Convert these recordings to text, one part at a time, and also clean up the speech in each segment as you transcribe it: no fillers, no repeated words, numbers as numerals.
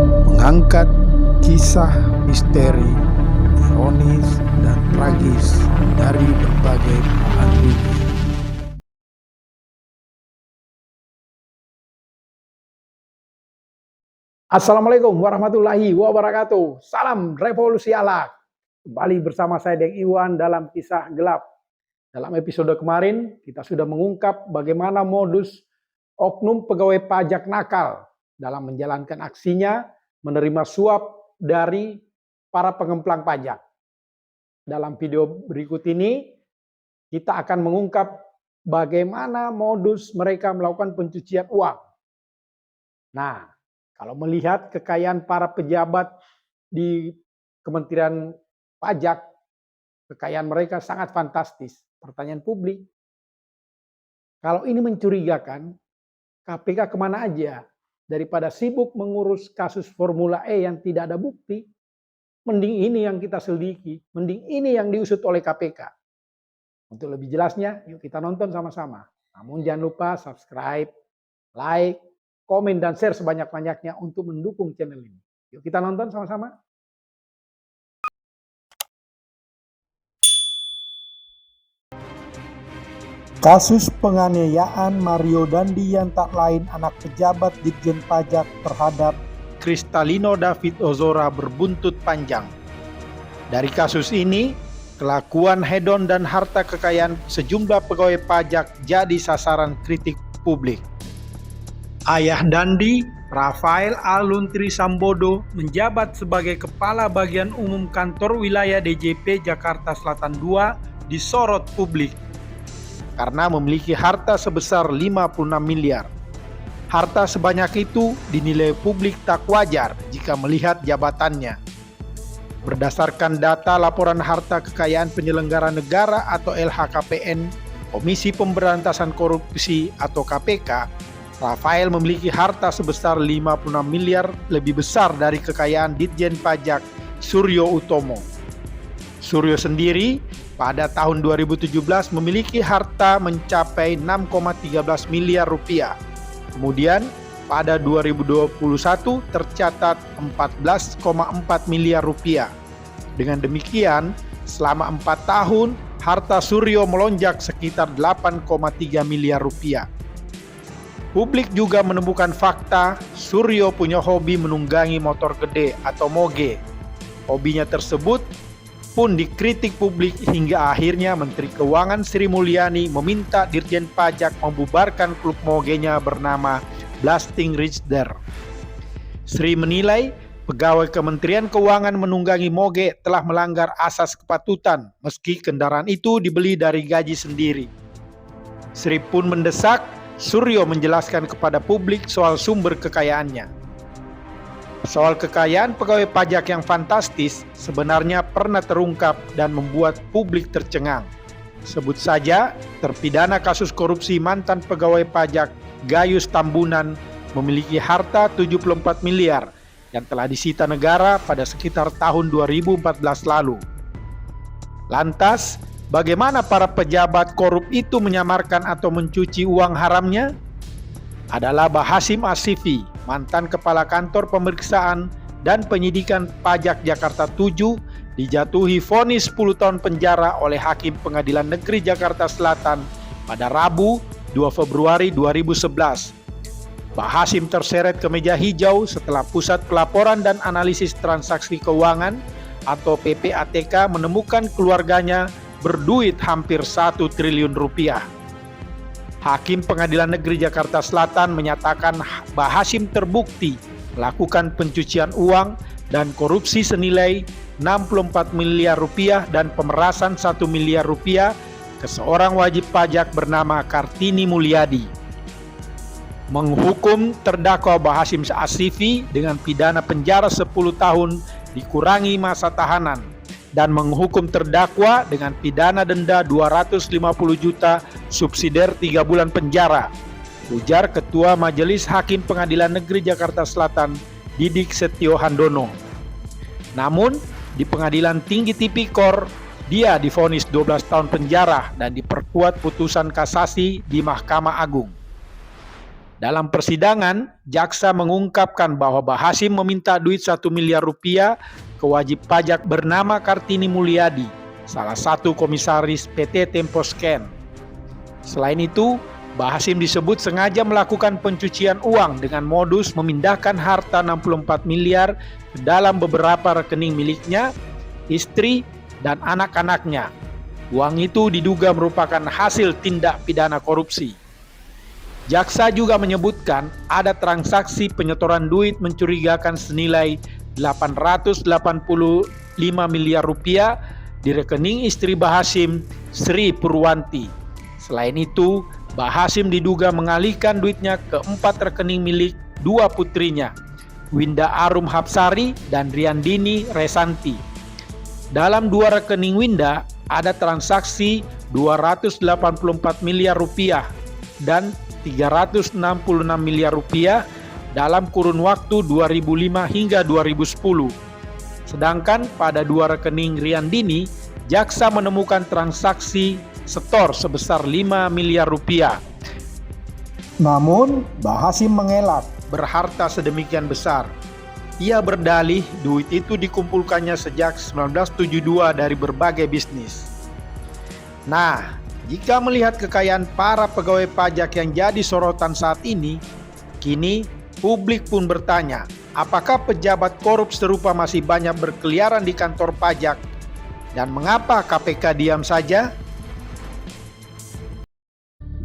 mengangkat kisah misteri, ironis, dan tragis dari berbagai belahan dunia. Assalamualaikum warahmatullahi wabarakatuh. Salam revolusi alak. Kembali bersama saya Deng Iwan dalam kisah gelap. Dalam episode kemarin kita sudah mengungkap bagaimana modus oknum pegawai pajak nakal dalam menjalankan aksinya menerima suap dari para pengemplang pajak. Dalam video berikut ini kita akan mengungkap bagaimana modus mereka melakukan pencucian uang. Nah, kalau melihat kekayaan para pejabat di Kementerian Pajak, kekayaan mereka sangat fantastis. Pertanyaan publik, kalau ini mencurigakan, KPK kemana aja? Daripada sibuk mengurus kasus Formula E yang tidak ada bukti, mending ini yang kita selidiki, mending ini yang diusut oleh KPK. Untuk lebih jelasnya, yuk kita nonton sama-sama. Namun jangan lupa subscribe, like, komen, dan share sebanyak-banyaknya untuk mendukung channel ini. Yuk kita nonton sama-sama. Kasus penganiayaan Mario Dandi yang tak lain anak pejabat Ditjen Pajak terhadap Kristalino David Ozora berbuntut panjang. Dari kasus ini, kelakuan hedon dan harta kekayaan sejumlah pegawai pajak jadi sasaran kritik publik. Ayah Dandi, Rafael Aluntri Sambodo, menjabat sebagai Kepala Bagian Umum Kantor Wilayah DJP Jakarta Selatan II, disorot publik karena memiliki harta sebesar 56 miliar. Harta sebanyak itu dinilai publik tak wajar jika melihat jabatannya. Berdasarkan data laporan harta kekayaan penyelenggara negara atau LHKPN, Komisi Pemberantasan Korupsi atau KPK, Rafael memiliki harta sebesar 56 miliar, lebih besar dari kekayaan Ditjen Pajak Suryo Utomo. Suryo sendiri pada tahun 2017 memiliki harta mencapai 6,13 miliar rupiah. Kemudian pada 2021 tercatat 14,4 miliar rupiah. Dengan demikian, selama 4 tahun harta Suryo melonjak sekitar 8,3 miliar rupiah. Publik juga menemukan fakta Suryo punya hobi menunggangi motor gede atau moge. Hobinya tersebut pun dikritik publik hingga akhirnya Menteri Keuangan Sri Mulyani meminta Dirjen Pajak membubarkan klub mogenya bernama Blasting Rider. Sri menilai pegawai Kementerian Keuangan menunggangi moge telah melanggar asas kepatutan meski kendaraan itu dibeli dari gaji sendiri. Sri pun mendesak Suryo menjelaskan kepada publik soal sumber kekayaannya. Soal kekayaan pegawai pajak yang fantastis sebenarnya pernah terungkap dan membuat publik tercengang. Sebut saja terpidana kasus korupsi mantan pegawai pajak Gayus Tambunan memiliki harta 74 miliar yang telah disita negara pada sekitar tahun 2014 lalu. Lantas, bagaimana para pejabat korup itu menyamarkan atau mencuci uang haramnya? Adalah Bahasim Asifi, mantan Kepala Kantor Pemeriksaan dan Penyidikan Pajak Jakarta 7, dijatuhi vonis 10 tahun penjara oleh Hakim Pengadilan Negeri Jakarta Selatan pada Rabu 2 Februari 2011. Bahasim terseret ke meja hijau setelah Pusat Pelaporan dan Analisis Transaksi Keuangan atau PPATK menemukan keluarganya berduit hampir 1 triliun rupiah. Hakim Pengadilan Negeri Jakarta Selatan menyatakan Bahasim terbukti melakukan pencucian uang dan korupsi senilai 64 miliar rupiah dan pemerasan 1 miliar rupiah ke seorang wajib pajak bernama Kartini Mulyadi. Menghukum terdakwa Bahasim Asifi dengan pidana penjara 10 tahun dikurangi masa tahanan dan menghukum terdakwa dengan pidana denda 250 juta subsidiar 3 bulan penjara, ujar Ketua Majelis Hakim Pengadilan Negeri Jakarta Selatan Didik Setio Handono. Namun di Pengadilan Tinggi Tipikor dia divonis 12 tahun penjara dan diperkuat putusan kasasi di Mahkamah Agung. Dalam persidangan, jaksa mengungkapkan bahwa Bahasim meminta duit 1 miliar rupiah ke wajib pajak bernama Kartini Mulyadi, salah satu komisaris PT Temposcan. Selain itu, Bahasim disebut sengaja melakukan pencucian uang dengan modus memindahkan harta 64 miliar ke dalam beberapa rekening miliknya, istri, dan anak-anaknya. Uang itu diduga merupakan hasil tindak pidana korupsi. Jaksa juga menyebutkan ada transaksi penyetoran duit mencurigakan senilai 885 miliar rupiah di rekening istri Bahasim, Sri Purwanti. Selain itu, Bahasim diduga mengalihkan duitnya ke 4 rekening milik 2 putrinya, Winda Arum Hapsari dan Riandini Resanti. Dalam 2 rekening Winda ada transaksi 284 miliar rupiah dan 366 miliar rupiah dalam kurun waktu 2005 hingga 2010. Sedangkan pada 2 rekening Riandini, jaksa menemukan transaksi setor sebesar 5 miliar rupiah. Namun, Bahasim mengelak. Berharta sedemikian besar. Ia berdalih duit itu dikumpulkannya sejak 1972 dari berbagai bisnis. Nah, jika melihat kekayaan para pegawai pajak yang jadi sorotan saat ini, kini publik pun bertanya, apakah pejabat korup serupa masih banyak berkeliaran di kantor pajak? Dan mengapa KPK diam saja?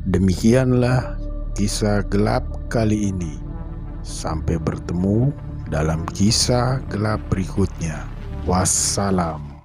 Demikianlah kisah gelap kali ini. Sampai bertemu dalam kisah gelap berikutnya. Wassalam.